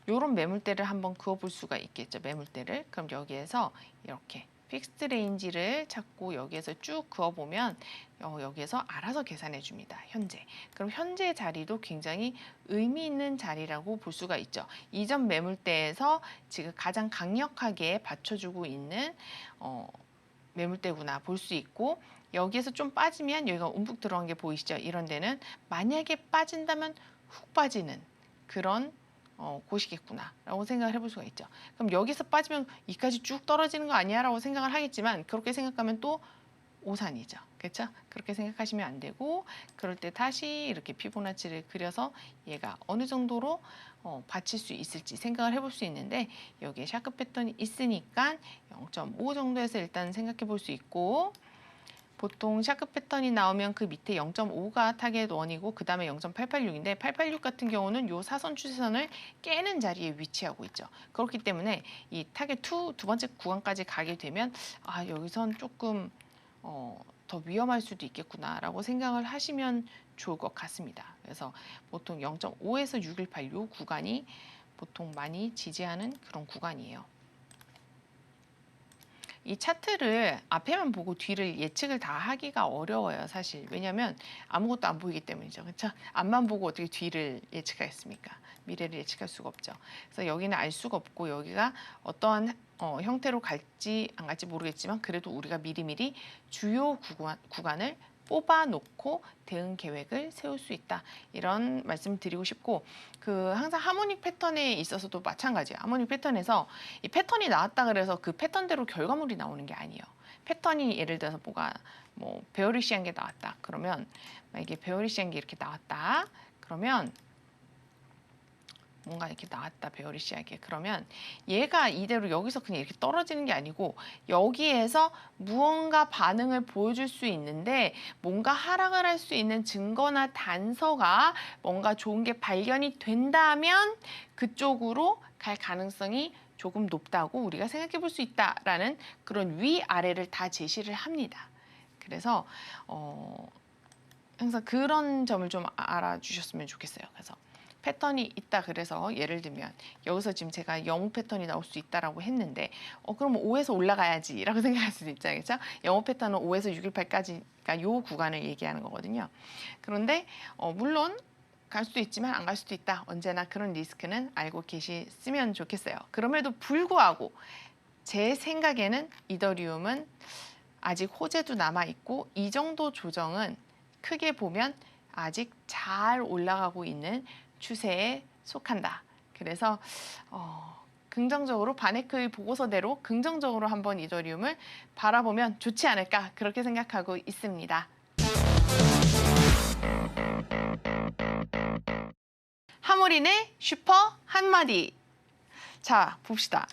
이런 매물대를 한번 그어볼 수가 있겠죠. 매물대를. 그럼 여기에서 이렇게 픽스드 레인지를 찾고 여기에서 쭉 그어보면 여기에서 알아서 계산해 줍니다. 현재. 그럼 현재 자리도 굉장히 의미 있는 자리라고 볼 수가 있죠. 이전 매물대에서 지금 가장 강력하게 받쳐주고 있는 매물대구나 볼 수 있고 여기에서 좀 빠지면 여기가 움푹 들어간 게 보이시죠? 이런 데는 만약에 빠진다면 훅 빠지는 그런 곳이겠구나 라고 생각을 해볼 수가 있죠. 그럼 여기서 빠지면 이까지 쭉 떨어지는 거 아니야 라고 생각을 하겠지만 그렇게 생각하면 또 오산이죠. 그렇죠? 그렇게 생각하시면 안 되고 그럴 때 다시 이렇게 피보나치를 그려서 얘가 어느 정도로 받칠 수 있을지 생각을 해볼 수 있는데 여기에 샤크 패턴이 있으니까 0.5 정도에서 일단 생각해 볼 수 있고 보통 샤크 패턴이 나오면 그 밑에 0.5가 타겟 1이고 그 다음에 0.886인데 886 같은 경우는 이 사선 추세선을 깨는 자리에 위치하고 있죠. 그렇기 때문에 이 타겟 2 두 번째 구간까지 가게 되면 여기선 조금 더 위험할 수도 있겠구나라고 생각을 하시면 좋을 것 같습니다. 그래서 보통 0.5에서 6186 요 구간이 보통 많이 지지하는 그런 구간이에요. 이 차트를 앞에만 보고 뒤를 예측을 다 하기가 어려워요, 사실. 왜냐하면 아무것도 안 보이기 때문이죠. 그렇죠? 앞만 보고 어떻게 뒤를 예측하겠습니까? 미래를 예측할 수가 없죠. 그래서 여기는 알 수가 없고 여기가 어떠한 형태로 갈지 안 갈지 모르겠지만 그래도 우리가 미리미리 주요 구간을 뽑아놓고 대응 계획을 세울 수 있다. 이런 말씀을 드리고 싶고 항상 하모닉 패턴에 있어서도 마찬가지예요. 하모닉 패턴에서 이 패턴이 나왔다 그래서 그 패턴대로 결과물이 나오는 게 아니에요. 패턴이 예를 들어서 뭐 베어리시한 게 나왔다. 그러면 만약에 베어리시한 게 이렇게 나왔다. 그러면 뭔가 이렇게 나왔다, 베어리시하게. 그러면 얘가 이대로 여기서 그냥 이렇게 떨어지는 게 아니고 여기에서 무언가 반응을 보여줄 수 있는데 뭔가 하락을 할 수 있는 증거나 단서가 뭔가 좋은 게 발견이 된다면 그쪽으로 갈 가능성이 조금 높다고 우리가 생각해 볼 수 있다라는 그런 위아래를 다 제시를 합니다. 그래서 항상 그런 점을 좀 알아주셨으면 좋겠어요. 그래서 패턴이 있다 그래서 예를 들면 여기서 지금 제가 영웅 패턴이 나올 수 있다라고 했는데 그럼 5에서 올라가야지 라고 생각할 수도 있잖아요. 그렇죠? 영웅 패턴은 5에서 618까지가 요 구간을 얘기하는 거거든요. 그런데 물론 갈 수도 있지만 안 갈 수도 있다. 언제나 그런 리스크는 알고 계시면 좋겠어요. 그럼에도 불구하고 제 생각에는 이더리움은 아직 호재도 남아있고 이 정도 조정은 크게 보면 아직 잘 올라가고 있는 추세에 속한다. 그래서 긍정적으로 바네크의 보고서대로 긍정적으로 한번 이더리움을 바라보면 좋지 않을까 그렇게 생각하고 있습니다. 하모린의 슈퍼 한마디. 자, 봅시다.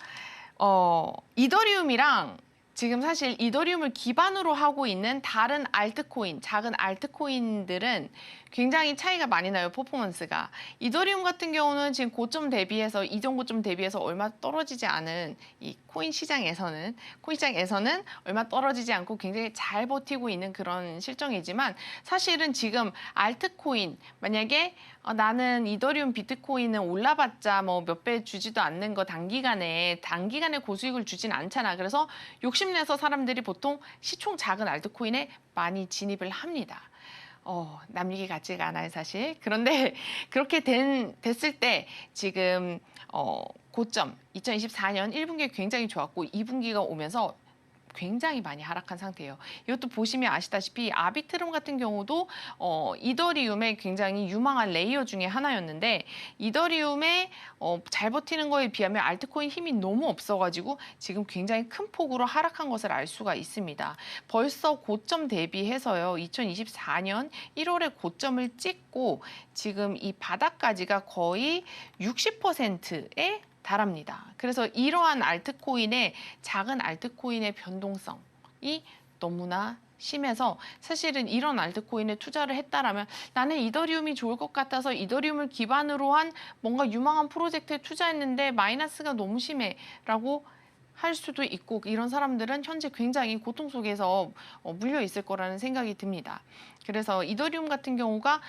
이더리움이랑 지금 사실 이더리움을 기반으로 하고 있는 다른 알트코인, 작은 알트코인들은 굉장히 차이가 많이 나요, 퍼포먼스가. 이더리움 같은 경우는 지금 고점 대비해서, 이전 고점 대비해서 얼마 떨어지지 않은 이 코인 시장에서는 얼마 떨어지지 않고 굉장히 잘 버티고 있는 그런 실정이지만 사실은 지금 알트코인, 만약에 나는 이더리움 비트코인은 올라봤자 뭐 몇 배 주지도 않는 거 단기간에 고수익을 주진 않잖아. 그래서 욕심내서 사람들이 보통 시총 작은 알트코인에 많이 진입을 합니다. 남기기 같지가 않아요, 사실. 그런데 그렇게 됐을 때 지금 고점 2024년 1분기가 굉장히 좋았고 2분기가 오면서 굉장히 많이 하락한 상태예요. 이것도 보시면 아시다시피 아비트럼 같은 경우도 이더리움의 굉장히 유망한 레이어 중에 하나였는데 이더리움의 잘 버티는 거에 비하면 알트코인 힘이 너무 없어가지고 지금 굉장히 큰 폭으로 하락한 것을 알 수가 있습니다. 벌써 고점 대비해서요. 2024년 1월에 고점을 찍고 지금 이 바닥까지가 거의 60%에 달합니다. 그래서 이러한 작은 알트코인의 변동성이 너무나 심해서 사실은 이런 알트코인에 투자를 했다라면 나는 이더리움이 좋을 것 같아서 이더리움을 기반으로 한 뭔가 유망한 프로젝트에 투자했는데 마이너스가 너무 심해 라고 할 수도 있고 이런 사람들은 현재 굉장히 고통 속에서 물려 있을 거라는 생각이 듭니다. 그래서 이더리움 같은 경우가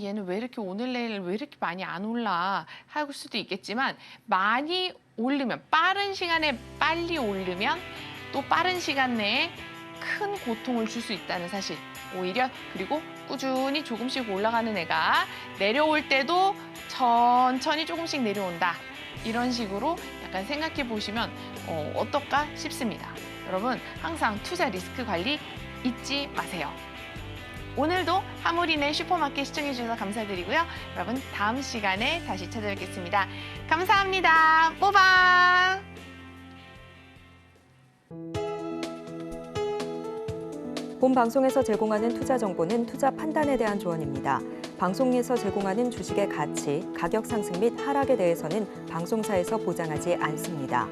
얘는 왜 이렇게 오늘 내일 왜 이렇게 많이 안 올라 할 수도 있겠지만 많이 오르면 빠른 시간에 빨리 오르면 또 빠른 시간 내에 큰 고통을 줄 수 있다는 사실. 오히려 그리고 꾸준히 조금씩 올라가는 애가 내려올 때도 천천히 조금씩 내려온다. 이런 식으로 약간 생각해 보시면 어떨까 싶습니다. 여러분 항상 투자 리스크 관리 잊지 마세요. 오늘도 하모린의 슈퍼마켓 시청해 주셔서 감사드리고요. 여러분 다음 시간에 다시 찾아뵙겠습니다. 감사합니다. 뽀방! 본 방송에서 제공하는 투자 정보는 투자 판단에 대한 조언입니다. 방송에서 제공하는 주식의 가치, 가격 상승 및 하락에 대해서는 방송사에서 보장하지 않습니다.